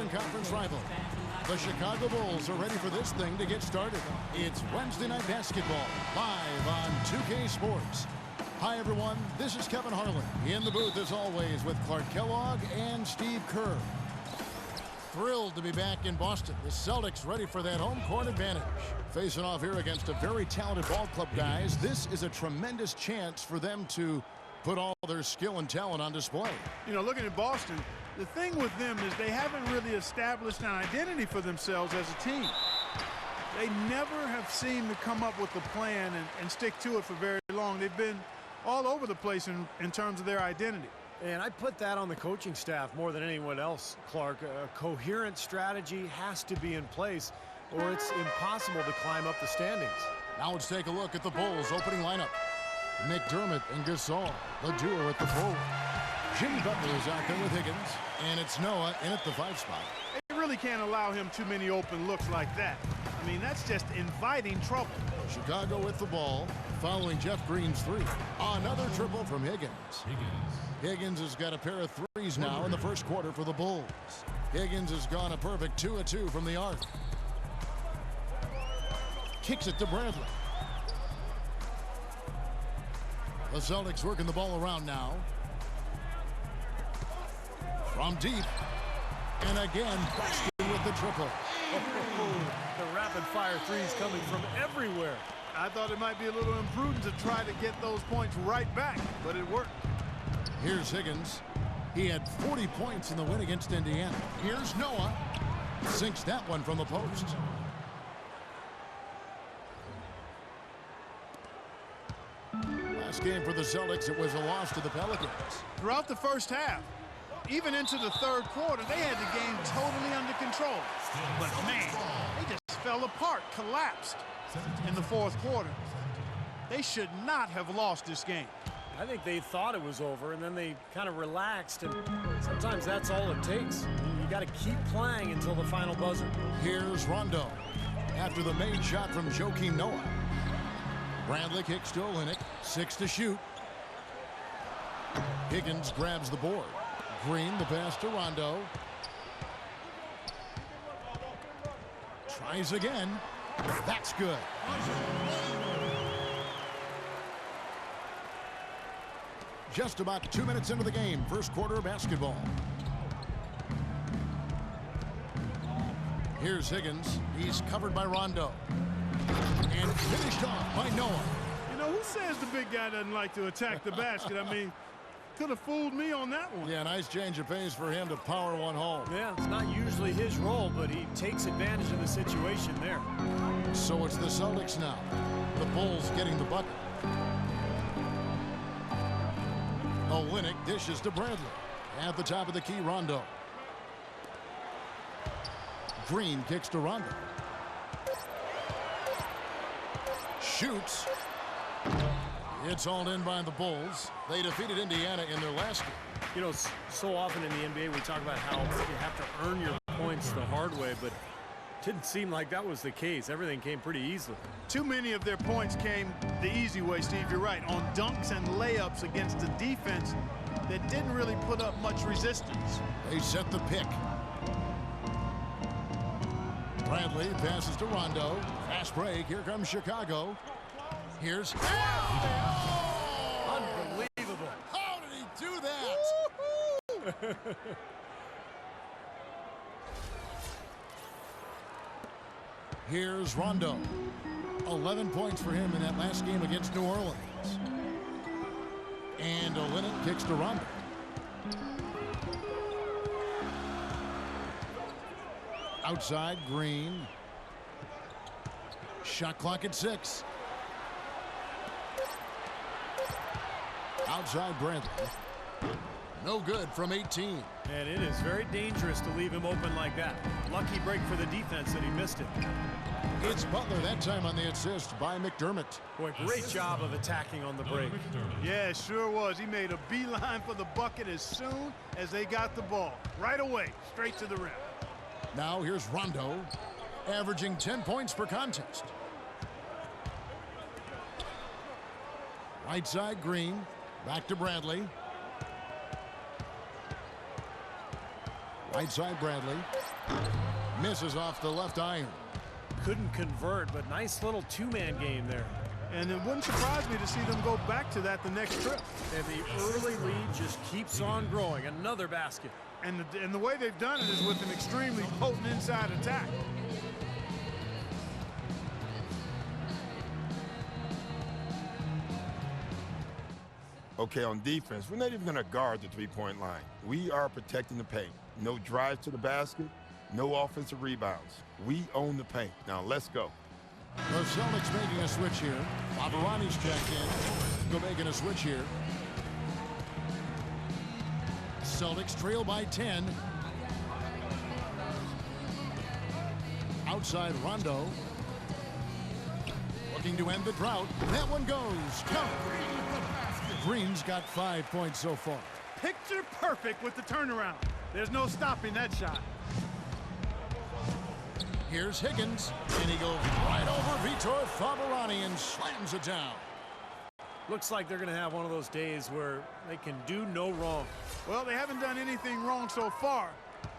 Eastern Conference rival. The Chicago Bulls are ready for this thing to get started. It's Wednesday Night Basketball, live on 2K Sports. Hi, everyone. This is Kevin Harlan. In the booth, as always, with Clark Kellogg and Steve Kerr. Thrilled to be back in Boston. The Celtics ready for that home court advantage. Facing off here against a very talented ball club, guys. This is a tremendous chance for them to put all their skill and talent on display. You know, looking at Boston, the thing with them is they haven't really established an identity for themselves as a team. They never have seemed to come up with a plan and stick to it for very long. They've been all over the place in terms of their identity. And I put that on the coaching staff more than anyone else, Clark. A coherent strategy has to be in place, or it's impossible to climb up the standings. Now let's take a look at the Bulls' opening lineup. McDermott and Gasol, the duo at the forward. Jimmy Butler is out there with Higgins, and it's Noah in at the 5 spot. They really can't allow him too many open looks like that. I mean, that's just inviting trouble. Chicago with the ball, following Jeff Green's 3. Another triple from Higgins. Higgins has got a pair of threes now in the first quarter for the Bulls. Higgins has gone a perfect 2 of 2 from the arc. Kicks it to Bradley. The Celtics working the ball around now. From deep. And again, Buxton with the triple. The rapid-fire threes coming from everywhere. I thought it might be a little imprudent to try to get those points right back, but it worked. Here's Higgins. He had 40 points in the win against Indiana. Here's Noah. Sinks that one from the post. Last game for the Celtics, it was a loss to the Pelicans. Throughout the first half, even into the third quarter, they had the game totally under control. But man, they just fell apart, collapsed in the fourth quarter. They should not have lost this game. I think they thought it was over, and then they kind of relaxed, and sometimes that's all it takes. You got to keep playing until the final buzzer. Here's Rondo after the made shot from Joakim Noah. Bradley kicks to Olynyk, 6 to shoot. Higgins grabs the board. Green, the pass to Rondo. Tries again. That's good. Just about 2 minutes into the game, first quarter of basketball. Here's Higgins. He's covered by Rondo. And finished off by Noah. You know, who says the big guy doesn't like to attack the basket? I mean, could have fooled me on that one. Yeah, nice change of pace for him to power one home. Yeah, it's not usually his role, but he takes advantage of the situation there. So it's the Celtics now. The Bulls getting the bucket. Olynyk dishes to Bradley. At the top of the key, Rondo. Green kicks to Rondo. Shoots. It's hauled in by the Bulls. They defeated Indiana in their last game. You know, so often in the NBA we talk about how you have to earn your points the hard way, but it didn't seem like that was the case. Everything came pretty easily. Too many of their points came the easy way, Steve. You're right. On dunks and layups against a defense that didn't really put up much resistance. They set the pick. Bradley passes to Rondo. Fast break. Here comes Chicago. Here's... Unbelievable. How did he do that? Here's Rondo. 11 points for him in that last game against New Orleans. And Olynyk kicks to Rondo. Outside, Green. Shot clock at 6. Outside, Bradley. No good from 18. And it is very dangerous to leave him open like that. Lucky break for the defense that he missed it. It's Butler that time on the assist by McDermott. Boy, great job of attacking on the break. Yeah, it sure was. He made a beeline for the bucket as soon as they got the ball. Right away, straight to the rim. Now here's Rondo, averaging 10 points per contest. Right side, Green. Back to Bradley. Right side, Bradley. Misses off the left iron. Couldn't convert, but nice little two-man game there. And it wouldn't surprise me to see them go back to that the next trip. And the early lead just keeps on growing. Another basket. And the way they've done it is with an extremely potent inside attack. Okay, on defense, we're not even going to guard the three-point line. We are protecting the paint. No drives to the basket, no offensive rebounds. We own the paint. Now let's go. The Celtics making a switch here. Favarani's checked in. Go making a switch here. Celtics trail by 10. Outside Rondo. Looking to end the drought. That one goes. Count. Green's got 5 points so far. Picture perfect with the turnaround. There's no stopping that shot. Here's Higgins, and he goes right over Vitor Favarani and slams it down. Looks like they're going to have one of those days where they can do no wrong. Well, they haven't done anything wrong so far.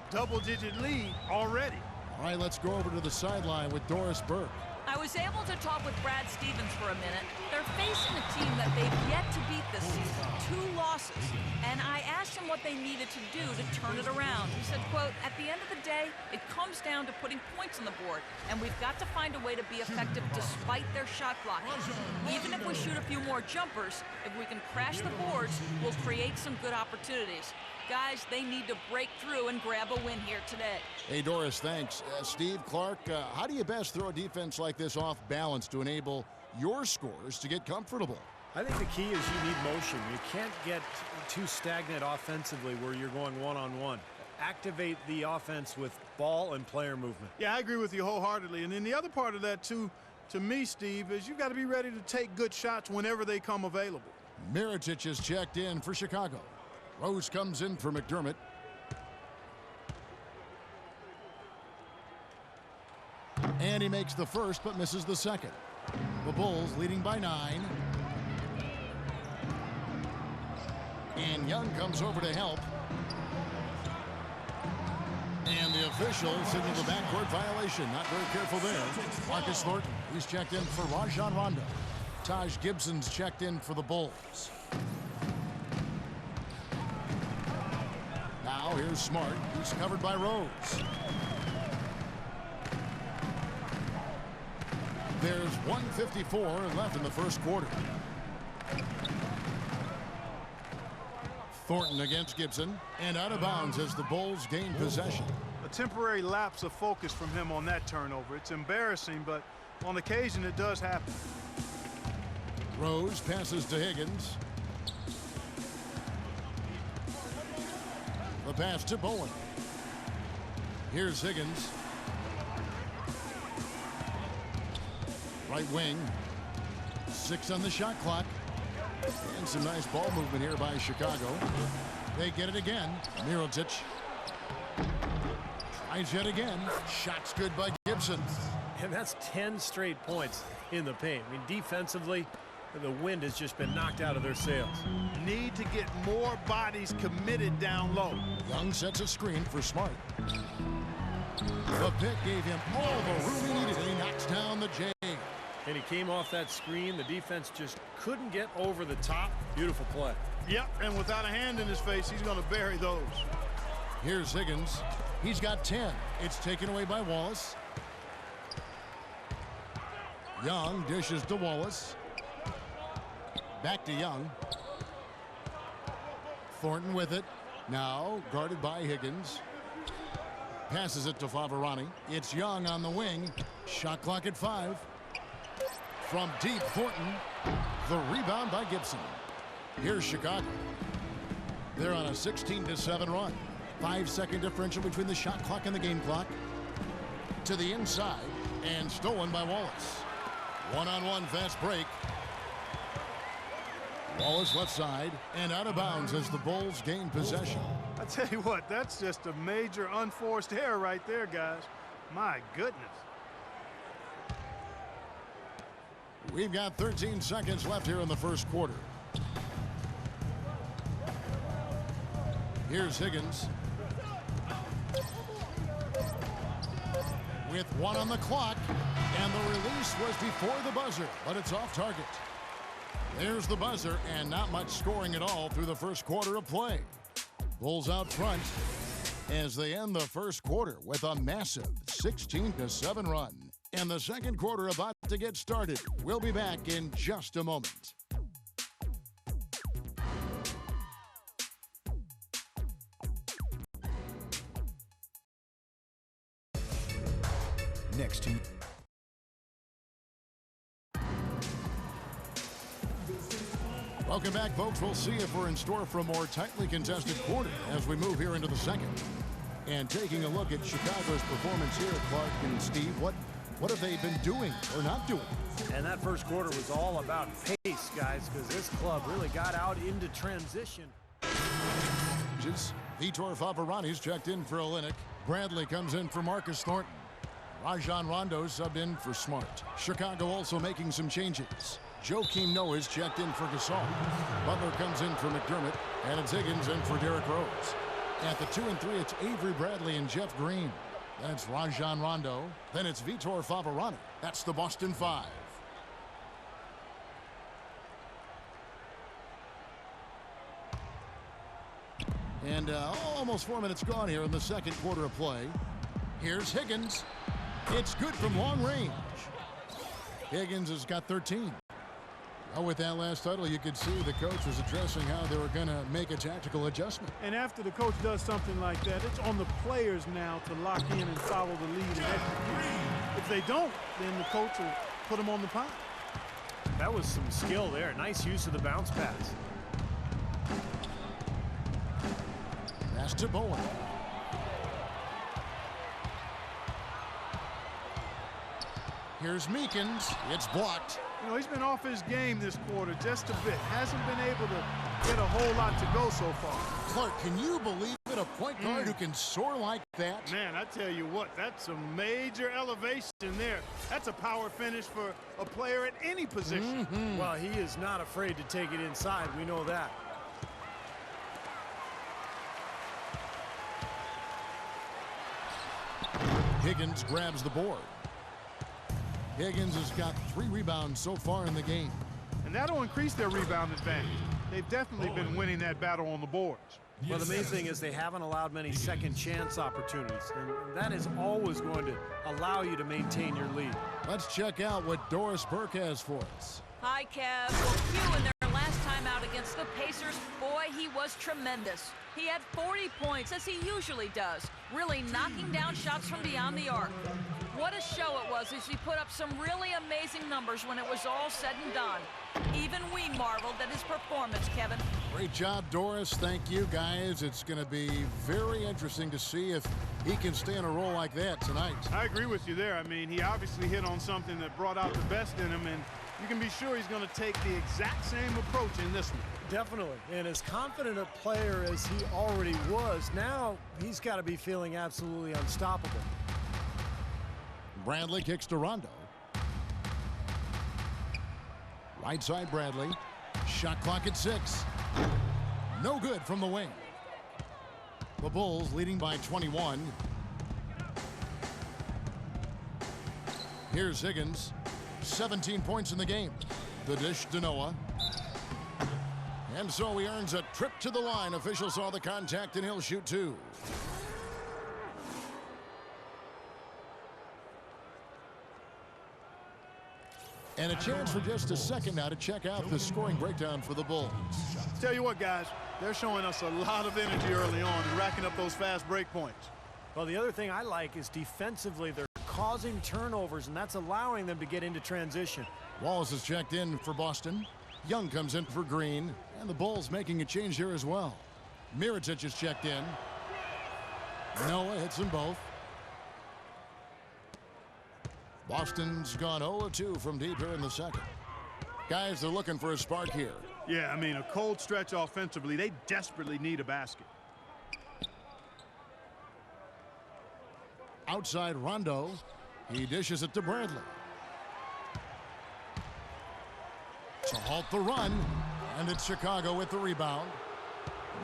Double-digit lead already. All right, let's go over to the sideline with Doris Burke. I was able to talk with Brad Stevens for a minute. They're facing a team that they've yet to beat this season, 2 losses. And I asked him what they needed to do to turn it around. He said, quote, at the end of the day, it comes down to putting points on the board. And we've got to find a way to be effective despite their shot blocking. Even if we shoot a few more jumpers, if we can crash the boards, we'll create some good opportunities. Guys, they need to break through and grab a win here today. Hey, Doris, thanks. Steve, Clark, how do you best throw a defense like this off balance to enable your scorers to get comfortable? I think the key is you need motion. You can't get too stagnant offensively where you're going one-on-one. Activate the offense with ball and player movement. Yeah, I agree with you wholeheartedly. And then the other part of that, too, to me, Steve, is you've got to be ready to take good shots whenever they come available. Mirotic is checked in for Chicago. Rose comes in for McDermott. And he makes the first but misses the second. The Bulls leading by 9. And Young comes over to help. And the official signal the backcourt violation. Not very careful there. Marcus Thornton, he's checked in for Rajon Rondo. Taj Gibson's checked in for the Bulls. Now here's Smart. He's covered by Rose. There's 1:54 left in the first quarter. Thornton against Gibson, and out of bounds as the Bulls gain possession. A temporary lapse of focus from him on that turnover. It's embarrassing, but on occasion it does happen. Rose passes to Higgins. The pass to Bowen. Here's Higgins. Right wing. 6 on the shot clock. And some nice ball movement here by Chicago. They get it again. Mirotic tries yet again. Shot's good by Gibson. And that's 10 straight points in the paint. I mean, defensively, the wind has just been knocked out of their sails. Need to get more bodies committed down low. Young sets a screen for Smart. The pick gave him all the room he needed, and he knocks down the J. And he came off that screen. The defense just couldn't get over the top. Beautiful play. Yep, and without a hand in his face, he's going to bury those. Here's Higgins. He's got 10. It's taken away by Wallace. Young dishes to Wallace. Back to Young. Thornton with it. Now guarded by Higgins. Passes it to Favarani. It's Young on the wing. Shot clock at 5. From deep, Thornton. The rebound by Gibson. Here's Chicago. They're on a 16-7 run. 5-second differential between the shot clock and the game clock. To the inside and stolen by Wallace. One-on-one fast break. Wallace left side and out of bounds as the Bulls gain possession. I tell you what, that's just a major unforced error right there, guys. My goodness. We've got 13 seconds left here in the first quarter. Here's Higgins. with 1 on the clock, and the release was before the buzzer, but it's off target. There's the buzzer, and not much scoring at all through the first quarter of play. Bulls out front as they end the first quarter with a massive 16-7 run. And the second quarter about to get started. We'll be back in just a moment. Next to Welcome back, folks. We'll see if we're in store for a more tightly contested quarter as we move here into the second. And taking a look at Chicago's performance here, Clark and Steve, what have they been doing or not doing? And that first quarter was all about pace, guys, because this club really got out into transition. Vitor Favarani's checked in for Olynyk. Bradley comes in for Marcus Thornton. Rajon Rondo subbed in for Smart. Chicago also making some changes. Joakim Noah's checked in for Gasol. Butler comes in for McDermott, and it's Higgins in for Derrick Rose. At the 2 and 3, it's Avery Bradley and Jeff Green. Then it's Rajon Rondo. Then it's Vitor Favarani. That's the Boston 5. And almost 4 minutes gone here in the second quarter of play. Here's Higgins. It's good from long range. Higgins has got 13. With that last title, you could see the coach was addressing how they were going to make a tactical adjustment. And after the coach does something like that, it's on the players now to lock in and follow the lead and execute. If they don't, then the coach will put them on the pot. That was some skill there. Nice use of the bounce pass. Pass to Bowen. Here's Meekins. It's blocked. You know, he's been off his game this quarter just a bit. Hasn't been able to get a whole lot to go so far. Clark, can you believe it? A point guard who can soar like that? Man, I tell you what, that's a major elevation there. That's a power finish for a player at any position. Well, he is not afraid to take it inside. We know that. Higgins grabs the board. Higgins has got 3 rebounds so far in the game. And that'll increase their rebound advantage. They've definitely been winning that battle on the boards. Well, the main thing is they haven't allowed many second chance opportunities, and that is always going to allow you to maintain your lead. Let's check out what Doris Burke has for us. Hi, Kev. Well, Q in their last time out against the Pacers, boy, he was tremendous. He had 40 points, as he usually does, really knocking down shots from beyond the arc. What a show it was as he put up some really amazing numbers when it was all said and done. Even we marveled at his performance, Kevin. Great job, Doris. Thank you, guys. It's going to be very interesting to see if he can stay in a role like that tonight. I agree with you there. I mean, he obviously hit on something that brought out the best in him, and you can be sure he's going to take the exact same approach in this one. Definitely. And as confident a player as he already was, now he's got to be feeling absolutely unstoppable. Bradley kicks to Rondo. Right side Bradley. Shot clock at 6. No good from the wing. The Bulls leading by 21. Here's Higgins. 17 points in the game. The dish to Noah. And so he earns a trip to the line. Officials saw the contact and he'll shoot 2. And a chance for just a second now to check out the scoring breakdown for the Bulls. Tell you what, guys, they're showing us a lot of energy early on and racking up those fast break points. Well, the other thing I like is defensively they're causing turnovers, and that's allowing them to get into transition. Wallace is checked in for Boston. Young comes in for Green, and the Bulls making a change here as well. Mirotic is checked in. Noah hits them both. Boston's gone 0-2 from deep here in the second. Guys, they're looking for a spark here. Yeah, I mean, a cold stretch offensively. They desperately need a basket. Outside Rondo. He dishes it to Bradley. To halt the run. And it's Chicago with the rebound.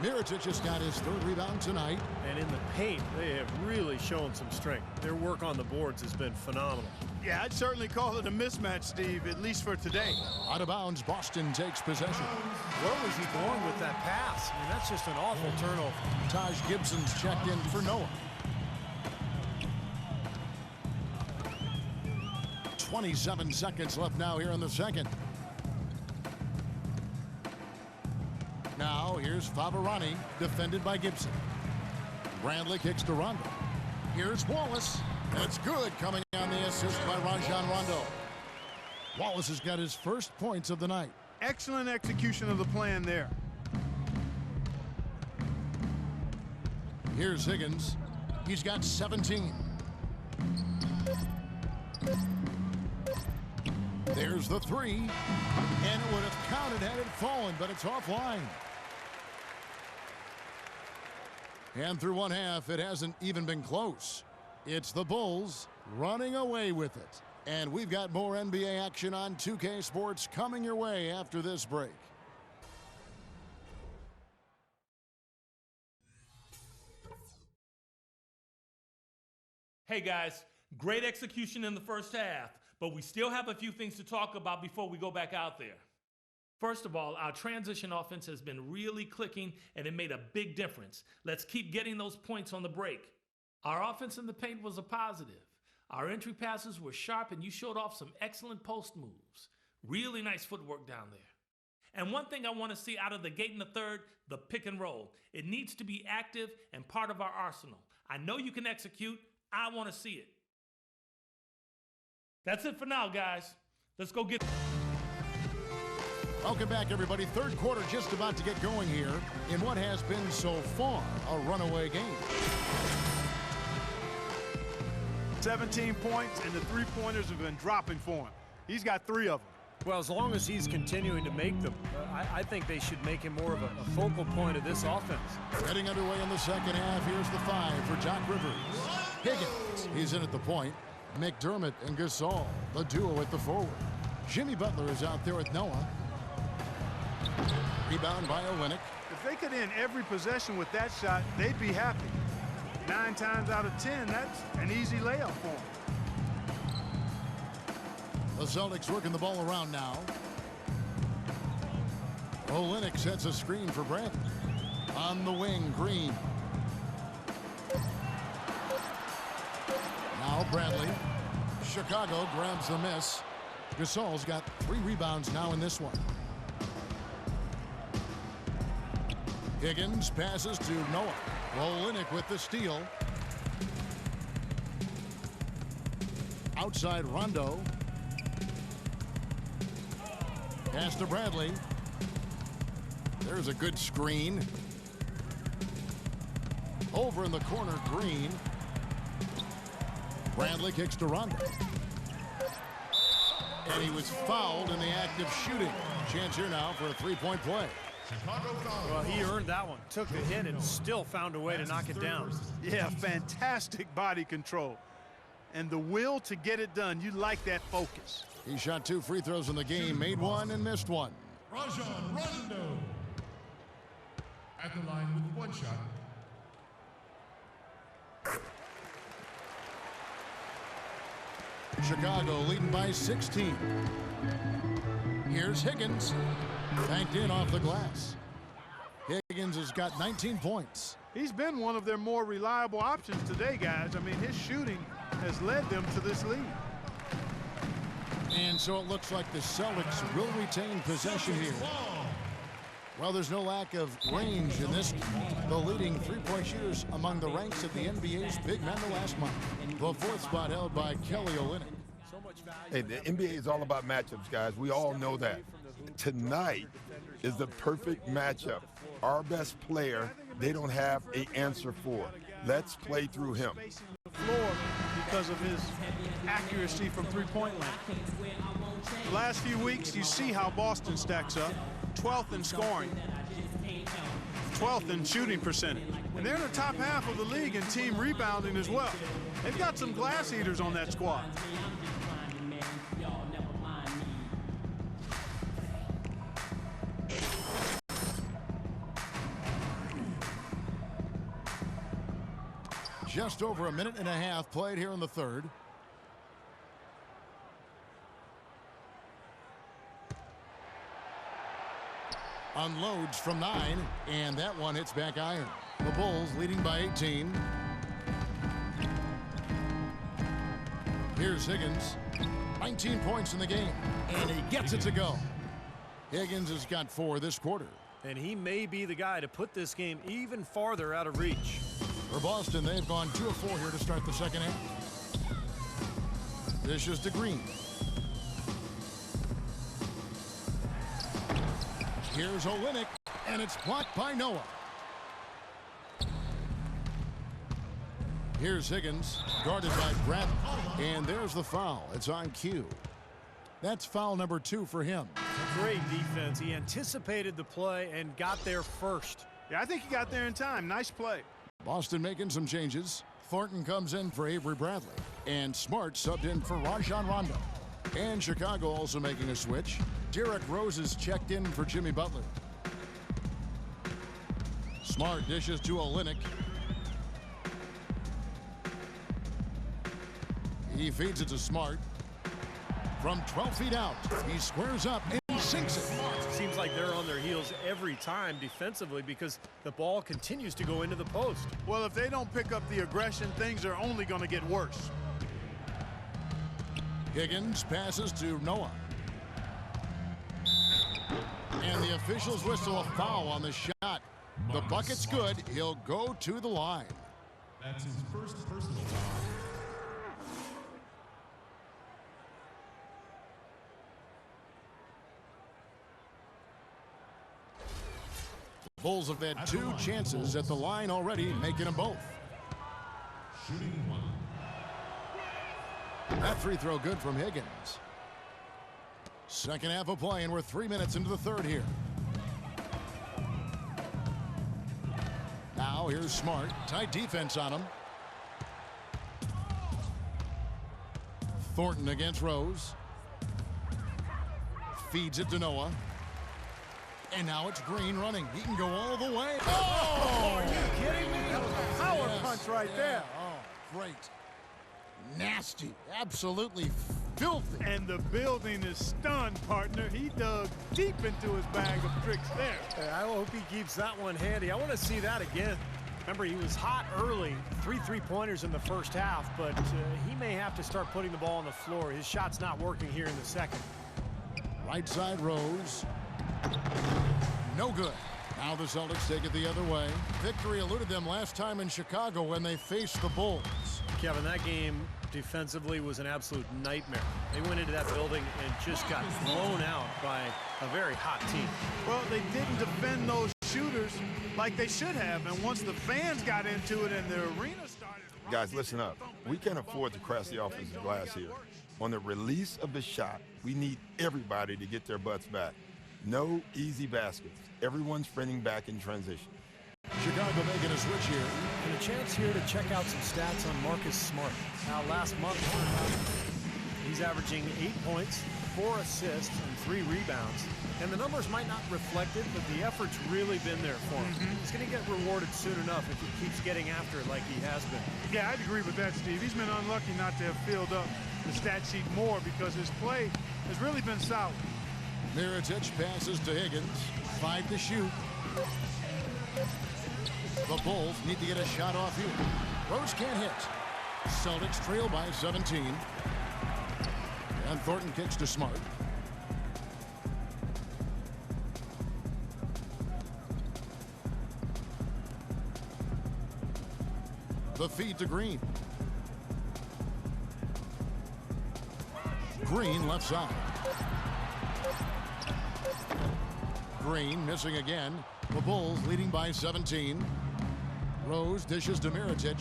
Mirotic just got his third rebound tonight. And in the paint, they have really shown some strength. Their work on the boards has been phenomenal. Yeah, I'd certainly call it a mismatch, Steve, at least for today. Out of bounds, Boston takes possession. Where was he going with that pass? I mean, that's just an awful turnover. Taj Gibson's checked in for Noah. 27 seconds left now here in the second. Now here's Favarani, defended by Gibson. Bradley kicks to Rondo. Here's Wallace. That's good, coming on the assist by Rajon Rondo. Wallace has got his first points of the night. Excellent execution of the plan there. Here's Higgins. He's got 17. There's the three. And it would have counted had it fallen, but it's offline. And through one half, it hasn't even been close. It's the Bulls running away with it. And we've got more NBA action on 2K Sports coming your way after this break. Hey guys, great execution in the first half, but we still have a few things to talk about before we go back out there. First of all, our transition offense has been really clicking and it made a big difference. Let's keep getting those points on the break. Our offense in the paint was a positive. Our entry passes were sharp and you showed off some excellent post moves. Really nice footwork down there. And one thing I want to see out of the gate in the third, the pick and roll. It needs to be active and part of our arsenal. I know you can execute. I want to see it. That's it for now, guys. Let's go get... Welcome back, everybody. Third quarter just about to get going here in what has been so far a runaway game. 17 points, and the three-pointers have been dropping for him. He's got 3 of them. Well, as long as he's continuing to make them, I think they should make him more of a focal point of this offense. Getting underway in the second half. Here's the 5 for Doc Rivers. Higgins, he's in at the point. McDermott and Gasol, the duo at the forward. Jimmy Butler is out there with Noah. Rebound by Olynyk. If they could end every possession with that shot, they'd be happy. 9 times out of 10, that's an easy layup for them. The Celtics working the ball around now. Olynyk sets a screen for Brent. On the wing, Green. Now Bradley. Chicago grabs the miss. Gasol's got 3 rebounds now in this one. Higgins passes to Noah. Olynyk with the steal. Outside Rondo. Pass to Bradley. There's a good screen. Over in the corner, Green. Bradley kicks to Rondo. And he was fouled in the act of shooting. Chance here now for a three-point play. Well, he earned that one. Took the hit and still found a way to knock it down. Yeah, fantastic body control. And the will to get it done. You like that focus. He shot 2 free throws in the game, made 1 and missed 1. Rajon Rondo at the line with 1 shot. Chicago leading by 16. Here's Higgins. Banked in off the glass. Higgins has got 19 points. He's been one of their more reliable options today, guys. I mean, his shooting has led them to this lead. And so it looks like the Celtics will retain possession here. Well, there's no lack of range in this. The leading three-point shooters among the ranks of the NBA's big men the last month. The 4th spot held by Kelly Olynyk. Hey, the NBA is all about matchups, guys. We all know that. Tonight is the perfect matchup. Our best player, they don't have an answer for. Let's play through him. Floor because of his accuracy from three-point line. The last few weeks, you see how Boston stacks up. 12th in scoring, 12th in shooting percentage. And they're in the top half of the league in team rebounding as well. They've got some glass eaters on that squad. Just over a minute and a half played here in the third. Unloads from 9, and that one hits back iron. The Bulls leading by 18. Here's Higgins. 19 points in the game, and he gets it to go. Higgins has got 4 this quarter. And he may be the guy to put this game even farther out of reach. For Boston, they've gone 2 of 4 here to start the second half. Dishes to Green. Here's Olynyk, and it's blocked by Noah. Here's Higgins, guarded by Bradley. And there's the foul. It's on cue. That's foul number 2 for him. Great defense. He anticipated the play and got there first. Yeah, I think he got there in time. Nice play. Boston making some changes. Thornton comes in for Avery Bradley. And Smart subbed in for Rajon Rondo. And Chicago also making a switch. Derrick Rose is checked in for Jimmy Butler. Smart dishes to Olynyk. He feeds it to Smart. From 12 feet out, he squares up and sinks it. Seems like they're on their heels every time defensively because the ball continues to go into the post. Well, if they don't pick up the aggression, things are only going to get worse. Higgins passes to Noah. And the officials whistle a foul on the shot. The bucket's good. He'll go to the line. That's his first personal foul. Bulls have had 2 chances at the line already, making them both. Shooting 1. That free throw good from Higgins. Second half of play, and we're 3 minutes into the third here. Now here's Smart. Tight defense on him. Thornton against Rose. Feeds it to Noah. And now it's Green running. He can go all the way. Oh, are you kidding me? That was a power punch right there. Oh, great. Nasty. Absolutely filthy. And the building is stunned, partner. He dug deep into his bag of tricks there. I hope he keeps that one handy. I want to see that again. Remember, he was hot early. 3 3-pointers in the first half, but he may have to start putting the ball on the floor. His shot's not working here in the second. Right side Rose. No good. Now the Celtics take it the other way. Victory eluded them last time in Chicago when they faced the Bulls. Kevin, that game defensively was an absolute nightmare. They went into that building and just got blown out by a very hot team. Well, they didn't defend those shooters like they should have, and once the fans got into it and the arena started... Guys, listen up. We can't afford to crash the offensive glass here. On the release of the shot, we need everybody to get their butts back. No easy baskets. Everyone's sprinting back in transition. Chicago making a switch here. And a chance here to check out some stats on Marcus Smart. Now, last month, he's averaging 8 points, 4 assists, and 3 rebounds. And the numbers might not reflect it, but the effort's really been there for him. He's going to get rewarded soon enough if he keeps getting after it like he has been. Yeah, I'd agree with that, Steve. He's been unlucky not to have filled up the stat sheet more because his play has really been solid. Mirotic passes to Higgins. 5 to shoot. The Bulls need to get a shot off here. Rose can't hit. Celtics trail by 17. And Thornton kicks to Smart. The feed to Green. Green left side. Green missing again. The Bulls leading by 17. Rose dishes to Mirotic.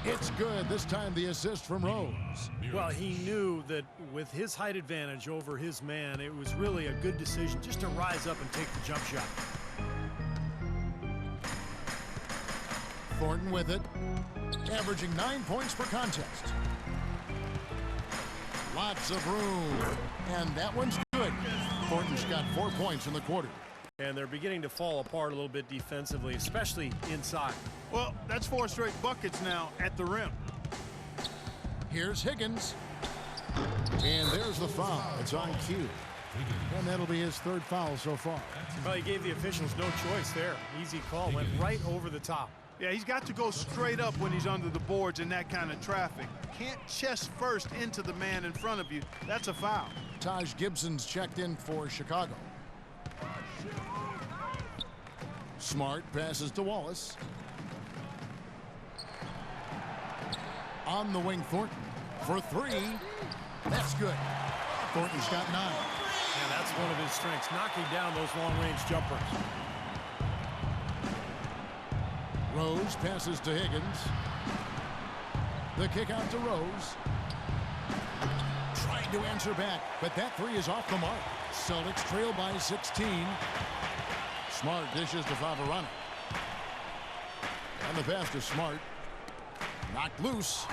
It's good. This time the assist from Rose. Well, he knew that with his height advantage over his man, it was really a good decision just to rise up and take the jump shot. Thornton with it. Averaging 9 points per contest. Lots of room. And that one's good. Thornton's got 4 points in the quarter. And they're beginning to fall apart a little bit defensively, especially inside. Well, that's 4 straight buckets now at the rim. Here's Higgins. And there's the foul. It's on cue. And that'll be his 3rd foul so far. Well, he gave the officials no choice there. Easy call, went right over the top. Yeah, he's got to go straight up when he's under the boards in that kind of traffic. Can't chest first into the man in front of you. That's a foul. Taj Gibson's checked in for Chicago. Smart passes to Wallace. On the wing, Thornton for 3. That's good. Thornton's got 9. Yeah, that's one of his strengths, knocking down those long-range jumpers. Rose passes to Higgins. The kick out to Rose. Trying to answer back, but that 3 is off the mark. Celtics trail by 16. Smart dishes to Favarani. And the pass to Smart. Knocked loose.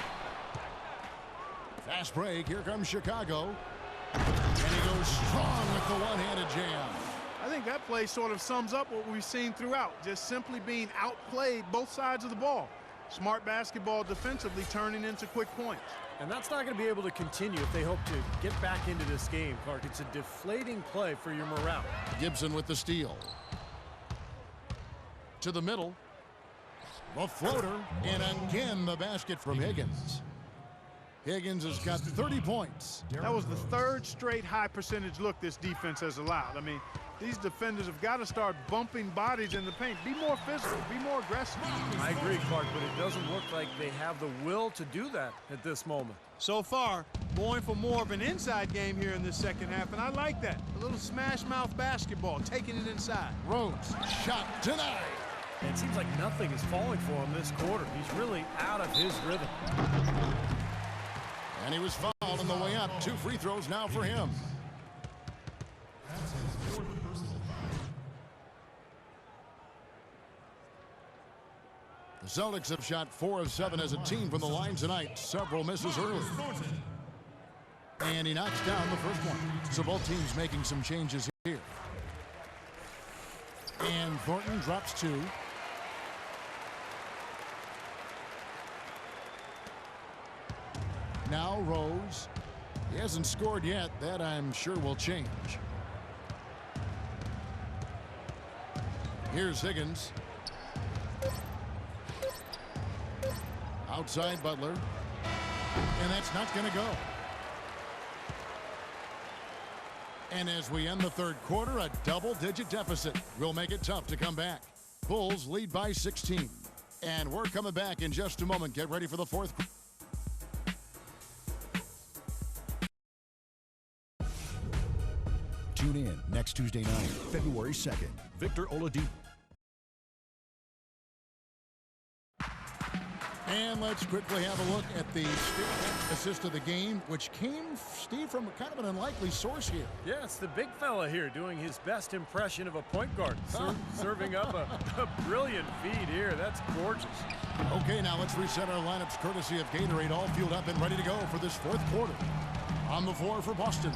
Fast break. Here comes Chicago. And he goes strong with the one-handed jam. I think that play sort of sums up what we've seen throughout. Just simply being outplayed both sides of the ball. Smart basketball defensively turning into quick points. And that's not going to be able to continue if they hope to get back into this game, Clark. It's a deflating play for your morale. Gibson with the steal. To the middle. The floater. And again the basket from Higgins. Higgins has got 30 points. That was the 3rd straight high percentage look this defense has allowed. I mean, these defenders have got to start bumping bodies in the paint. Be more physical, be more aggressive. I agree, Clark, but it doesn't look like they have the will to do that at this moment. So far, going for more of an inside game here in this second half, and I like that. A little smash mouth basketball, taking it inside. Rose, shot denied. And it seems like nothing is falling for him this quarter. He's really out of his rhythm. And he was fouled on the way up. 2 free throws now for him. That's his 4th personal foul. The Celtics have shot 4 of 7 as a team from the line tonight. Several misses early. And he knocks down the first one. So both teams making some changes here. And Thornton drops 2. Now Rose. He hasn't scored yet. That I'm sure will change. Here's Higgins. Outside Butler. And that's not going to go. And as we end the 3rd quarter, a double-digit deficit will make it tough to come back. Bulls lead by 16. And we're coming back in just a moment. Get ready for the 4th. Tune in next Tuesday night, February 2nd. Victor Oladipo. And let's quickly have a look at the assist of the game, which came, Steve, from kind of an unlikely source here. Yeah, it's the big fella here doing his best impression of a point guard. Serving up a brilliant feed here. That's gorgeous. Okay, now let's reset our lineups courtesy of Gatorade, all fueled up and ready to go for this 4th quarter. On the floor for Boston.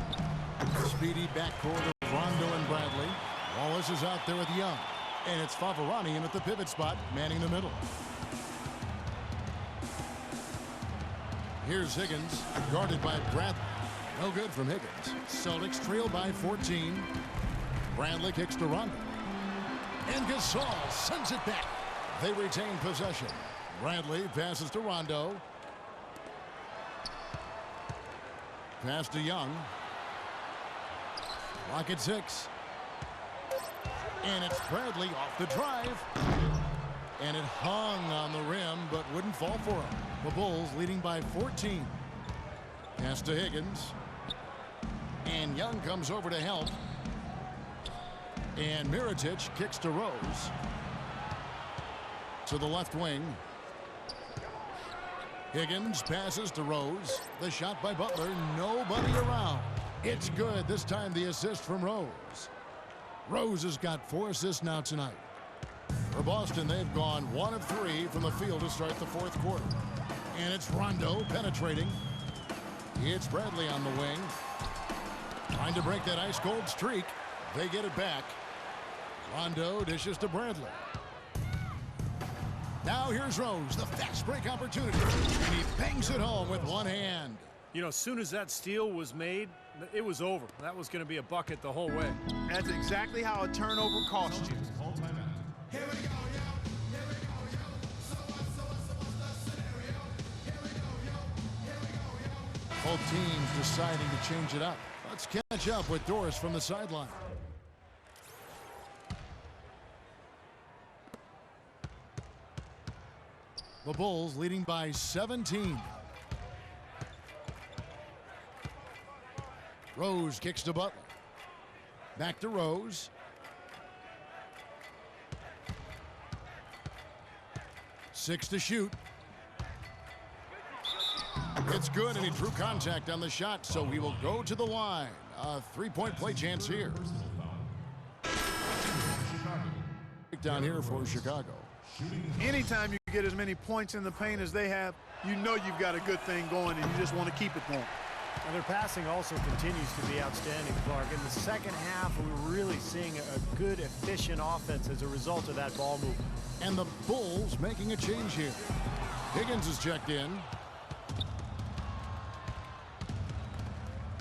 Speedy backcourt of Rondo and Bradley. Wallace is out there with Young. And it's Favarani in at the pivot spot, manning the middle. Here's Higgins, guarded by Bradley. No good from Higgins. Celtics trail by 14. Bradley kicks to Rondo. And Gasol sends it back. They retain possession. Bradley passes to Rondo. Pass to Young. Lock at 6. And it's Bradley off the drive. And it hung on the rim, but wouldn't fall for him. The Bulls leading by 14. Pass to Higgins. And Young comes over to help. And Mirotic kicks to Rose. To the left wing. Higgins passes to Rose. The shot by Butler. Nobody around. It's good. This time the assist from Rose. Rose has got 4 assists now tonight. For Boston, they've gone 1 of 3 from the field to start the 4th quarter. And it's Rondo penetrating. It's Bradley on the wing. Trying to break that ice-cold streak. They get it back. Rondo dishes to Bradley. Now here's Rose, the fast break opportunity. And he bangs it home with one hand. You know, as soon as that steal was made, it was over. That was going to be a bucket the whole way. That's exactly how a turnover costs you. Call timeout. Here we go, yo. Here we go, yo. So what's the scenario? Here we go, yo. Here we go, yo. Both teams deciding to change it up. Let's catch up with Doris from the sideline. The Bulls leading by 17. Rose kicks to Butler. Back to Rose. Six to shoot. It's good, and he drew contact on the shot, so he will go to the line. A three-point play chance here. Down here for Chicago. Anytime you get as many points in the paint as they have, you know you've got a good thing going, and you just want to keep it going. And their passing also continues to be outstanding, Clark. In the second half, we were really seeing a good, efficient offense as a result of that ball movement. And the Bulls making a change here. Higgins is checked in.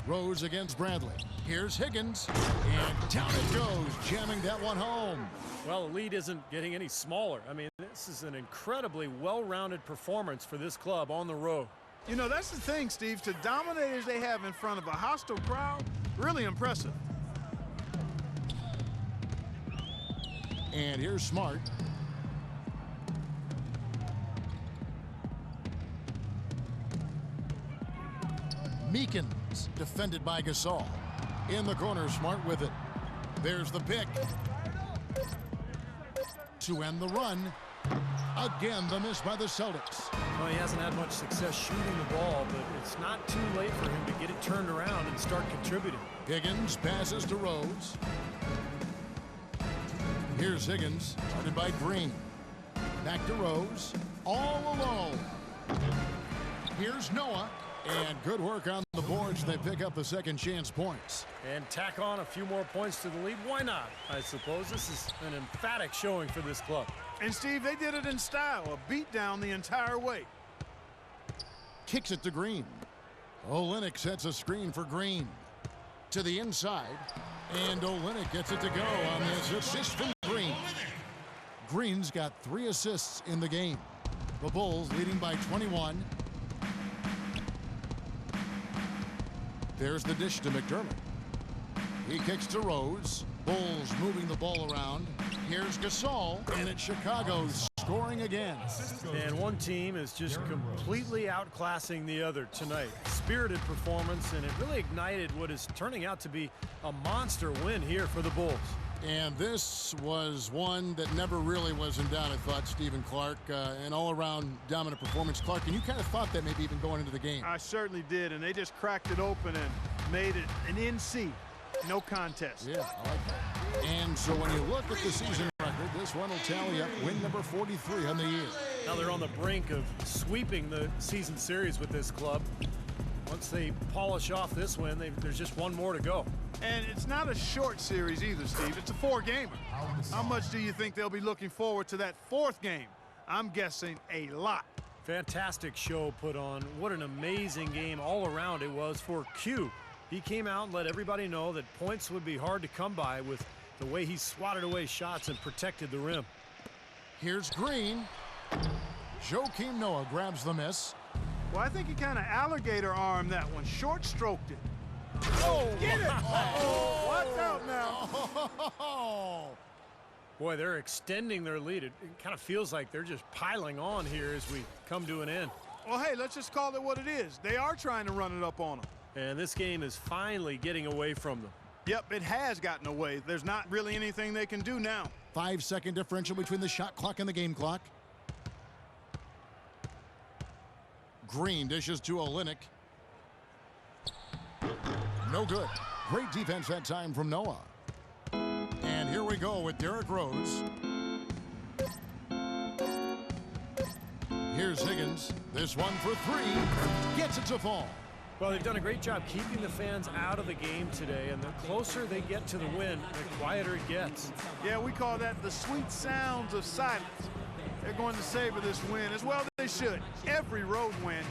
Rose against Bradley. Here's Higgins. And down it goes, jamming that one home. Well, the lead isn't getting any smaller. I mean, this is an incredibly well-rounded performance for this club on the road. You know, that's the thing, Steve. To dominate as they have in front of a hostile crowd, really impressive. And here's Smart. Meekins, defended by Gasol. In the corner, Smart with it. There's the pick. To end the run. Again, the miss by the Celtics. Well, he hasn't had much success shooting the ball, but it's not too late for him to get it turned around and start contributing. Higgins passes to Rose. Here's Higgins, guarded by Green. Back to Rose, all alone. Here's Noah, and good work on the boards. They pick up the second chance points. And tack on a few more points to the lead. Why not? I suppose this is an emphatic showing for this club. And, Steve, they did it in style, a beat down the entire way. Kicks it to Green. Olynyk sets a screen for Green. To the inside, and Olynyk gets it to go on this assist from Green. Green's got 3 assists in the game. The Bulls leading by 21. There's the dish to McDermott. He kicks to Rose. Bulls moving the ball around. Here's Gasol, and it's Chicago scoring again. And one team is just completely outclassing the other tonight. Spirited performance, and it really ignited what is turning out to be a monster win here for the Bulls. And this was one that never really was in doubt, I thought, Stephen Clark. An all-around dominant performance. Clark, and you kind of thought that maybe even going into the game. I certainly did, and they just cracked it open and made it an NC. No contest. Yeah, I like that. And so when you look at the season record, this one will tally up win number 43 on the year. Now they're on the brink of sweeping the season series with this club. Once they polish off this win, there's just one more to go. And it's not a short series either, Steve. It's a 4-gamer. How much do you think they'll be looking forward to that 4th game? I'm guessing a lot. Fantastic show put on. What an amazing game all around it was for Q. He came out and let everybody know that points would be hard to come by with the way he swatted away shots and protected the rim. Here's Green. Joakim Noah grabs the miss. Well, I think he kind of alligator armed that one. Short stroked it. Oh, get it! Uh-oh. Watch out now. Boy, they're extending their lead. It kind of feels like they're just piling on here as we come to an end. Well, hey, let's just call it what it is. They are trying to run it up on them. And this game is finally getting away from them. Yep, it has gotten away. There's not really anything they can do now. 5-second differential between the shot clock and the game clock. Green dishes to Olynyk. No good. Great defense that time from Noah. And here we go with Derrick Rose. Here's Higgins. This one for 3. Gets it to fall. Well, they've done a great job keeping the fans out of the game today, and the closer they get to the win, the quieter it gets. Yeah, we call that the sweet sounds of silence. They're going to savor this win as well they should. Every road win.